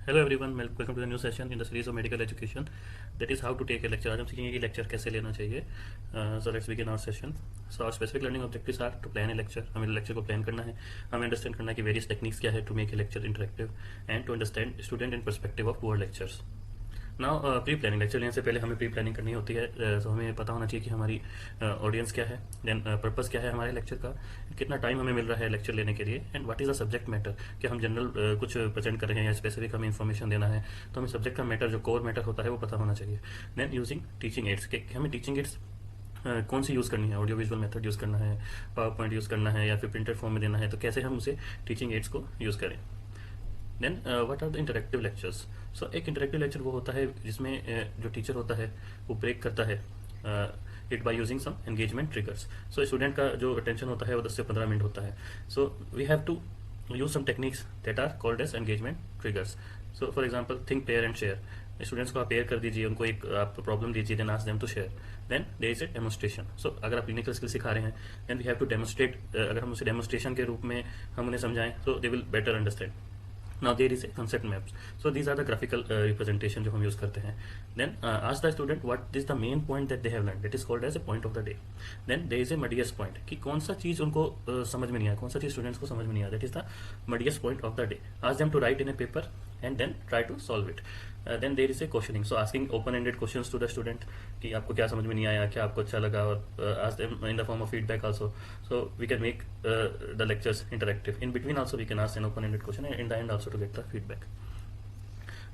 Hello everyone, welcome to the new session in the series of medical education, that is how to take a lecture. आज हम सीखेंगे कि lecture कैसे लेना चाहिए। So let's begin our session. So our specific learning objectives are to plan a lecture. हमें lecture को plan करना है, हमें अंडरस्टैंड करना है कि वेरियस टेक्निक्स क्या है to make a lecture interactive and to understand student in perspective of poor lectures. Now pre planning, lecture लेने से पहले हमें प्री प्लानिंग करनी होती है। तो हमें पता होना चाहिए कि हमारी ऑडियंस क्या है, देन पर्पस क्या है हमारे लेक्चर का, कितना टाइम हमें मिल रहा है लेक्चर लेने के लिए, and what is the subject matter. कि हम जनरल कुछ प्रेजेंट कर रहे हैं या स्पेसिफिक हमें इन्फॉर्मेशन देना है, तो हमें सब्जेक्ट का मैटर, जो कोर मैटर होता है, वो पता होना चाहिए। देन यूजिंग टीचिंग एड्स, कि हमें टीचिंग एड्स कौन सी यूज़ करनी है, ऑडियो विजुअल मेथड यूज़ करना है, पावर पॉइंट यूज़ करना है, या फिर प्रिंटेड फॉर्म में देना है, तो कैसे हम उसे टीचिंग एड्स को यूज़ करें। Then what are the interactive lectures. So एक इंटरेक्टिव लेक्चर वो होता है जिसमें जो टीचर होता है वो ब्रेक करता है it by using some engagement triggers. So student का जो अटेंशन होता है वो 10 से 15 मिनट होता है। So we have to use some techniques that are called as engagement triggers. So for example, think, pair and share. Students को आप पेयर कर दीजिए, उनको एक आप प्रॉब्लम दीजिए, then ask them to share, then there is a demonstration. So अगर आप क्लिनिकल स्किल सिखा रहे हैं, then we have to demonstrate. अगर हम उसे डेमोस्ट्रेशन के रूप में हम उन्हें समझाएं, तो they will better understand. Now there is a concept maps. So these are the graphical representation जो हम use करते हैं. Then ask the student what is the main point that they have learned. That is called as a point of the day. Then there is a muddiest point, कि कौन सा चीज़ उनको समझ में नहीं आया, कौन सा चीज़ स्टूडेंट्स को समझ में नहीं आया. That is the muddiest point of the day. Ask them to write in a paper and then try to solve it. Then there is a questioning. So asking open-ended questions to the student, कि आपको क्या समझ में नहीं आया, क्या आपको अच्छा लगा, और ask them in the form of feedback also. So we can make the lectures interactive. In between also we can ask an open-ended question, and in the end also to get the feedback.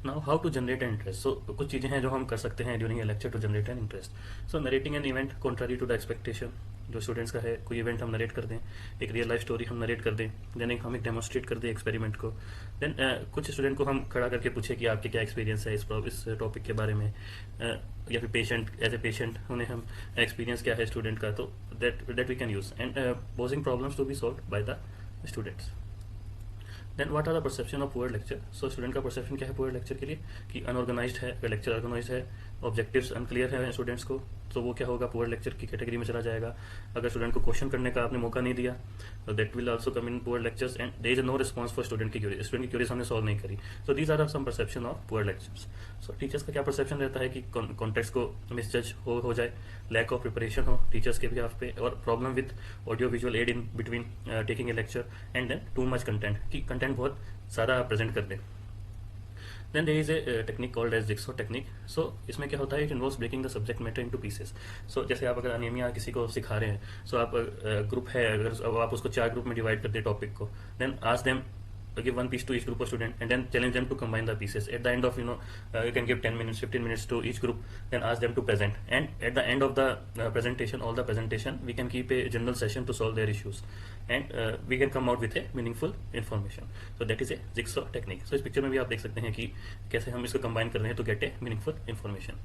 Now how to generate an interest. So कुछ चीज़ें हैं जो हम कर सकते हैं during a lecture to generate an interest. So narrating an event contrary to the expectation. जो students का है, कोई इवेंट हम नरेट कर दें, एक रियल लाइफ स्टोरी हम नरेट कर दें, देन हम एक डेमोस्ट्रेट कर दें एक्सपेरिमेंट को। देन कुछ स्टूडेंट को हम खड़ा करके पूछे कि आपके क्या एक्सपीरियंस है इस टॉपिक के बारे में, या फिर पेशेंट, एज ए पेशेंट उन्हें हम एक्सपीरियंस क्या है स्टूडेंट का, तो that we can use, and posing problems to be solve by the students. Then what are the perception of poor lecture. So student का परसेप्शन क्या है पुअर लेक्चर के लिए, कि अनऑर्गेनाइज्ड है, अगर लेक्चर ऑर्गेनाइज्ड है, ऑब्जेक्टिव्स अनक्लियर है स्टूडेंट्स को, तो वो क्या होगा, पुअर लेक्चर की कैटेगरी में चला जाएगा। अगर स्टूडेंट को क्वेश्चन करने का आपने मौका नहीं दिया, तो that will also come in poor lectures, and there is no response for student की क्यूरी, स्टूडेंट की क्यूरीज हमने सॉल्व नहीं करी। So these are some perception of poor lectures. So teachers का क्या परसेप्शन रहता है, कि कॉन्टेक्स्ट को मिसजज हो जाए, लैक ऑफ प्रिपरेशन हो टीचर्स के भी पे, और problem with audio visual aid in between taking a lecture, and then too much content, कि कंटेंट बहुत सारा प्रेजेंट कर दें। Then there is a technique called as jigsaw technique. So इसमें क्या होता है, it involves breaking the subject matter into pieces. So जैसे आप अगर अनीमिया किसी को सिखा रहे हैं, सो आप ग्रुप है, अगर आप उसको 4 ग्रुप में डिवाइड कर दे टॉपिक को, then ask them, give one piece to each group of student, and then challenge them to combine the pieces. At the end of you can give 10 minutes, 15 minutes to each group, then ask them to present, and at the end of the presentation, all the presentation, we can keep a general session to solve their issues, and we can come out with a meaningful information. So that is a jigsaw technique. So इस picture में भी आप देख सकते हैं कि कैसे हम इसको combine कर रहे हैं to get a meaningful information.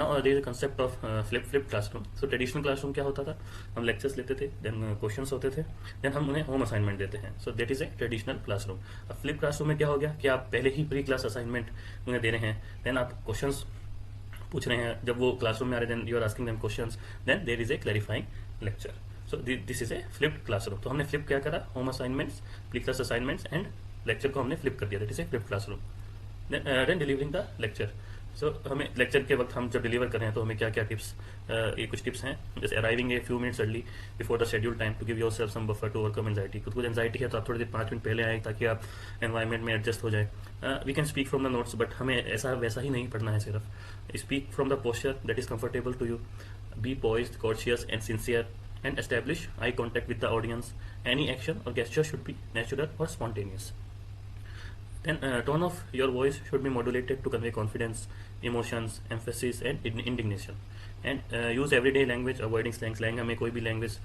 Now there is a concept of flip classroom. So traditional classroom क्या होता था, हम lectures लेते थे, then questions होते थे, then हम उन्हें home assignment देते हैं. So that is a traditional classroom. अब flip classroom में क्या हो गया, कि आप पहले ही pre class assignment उन्हें दे रहे हैं, then आप questions पूछ रहे हैं, जब वो classroom में आ रहे हैं, then you are asking them questions, then there is a clarifying lecture. So this is a flipped classroom. तो हमने flip क्या करा, home assignments, pre class assignments and lecture को हमने flip कर दिया, that is a flipped classroom. Then delivering the lecture. सो हमें lecture के वक्त हम जब डिलीवर कर रहे हैं, तो हमें क्या क्या टिप्स, ये कुछ टिप्स हैं, जैसे arriving a few minutes early before the schedule time to give yourself some buffer to overcome anxiety. खुद को एंजाइटी है तो आप थोड़ी देर 5 मिनट पहले आए, ताकि आप एनवायरनमेंट में एडजस्ट हो जाए। We can speak from the notes, but हमें ऐसा वैसा ही नहीं पढ़ना है, सिर्फ speak from the posture that is comfortable to you, be poised, cautious and sincere, and establish eye contact with the audience. Any action or gesture should be natural or spontaneous. Then tone of your voice should be modulated to convey confidence, emotions, emphasis and indignation. And use everyday language, avoiding slang. Slang हमें कोई भी language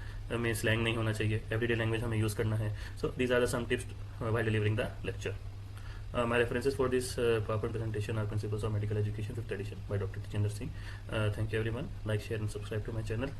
में slang नहीं होना चाहिए, everyday language हमें use करना है. So these are the some tips while delivering the lecture. My references for this PowerPoint presentation are Principles of Medical Education 5th edition by Dr. Tejendra Singh. Thank you everyone. Like, share and subscribe to my channel.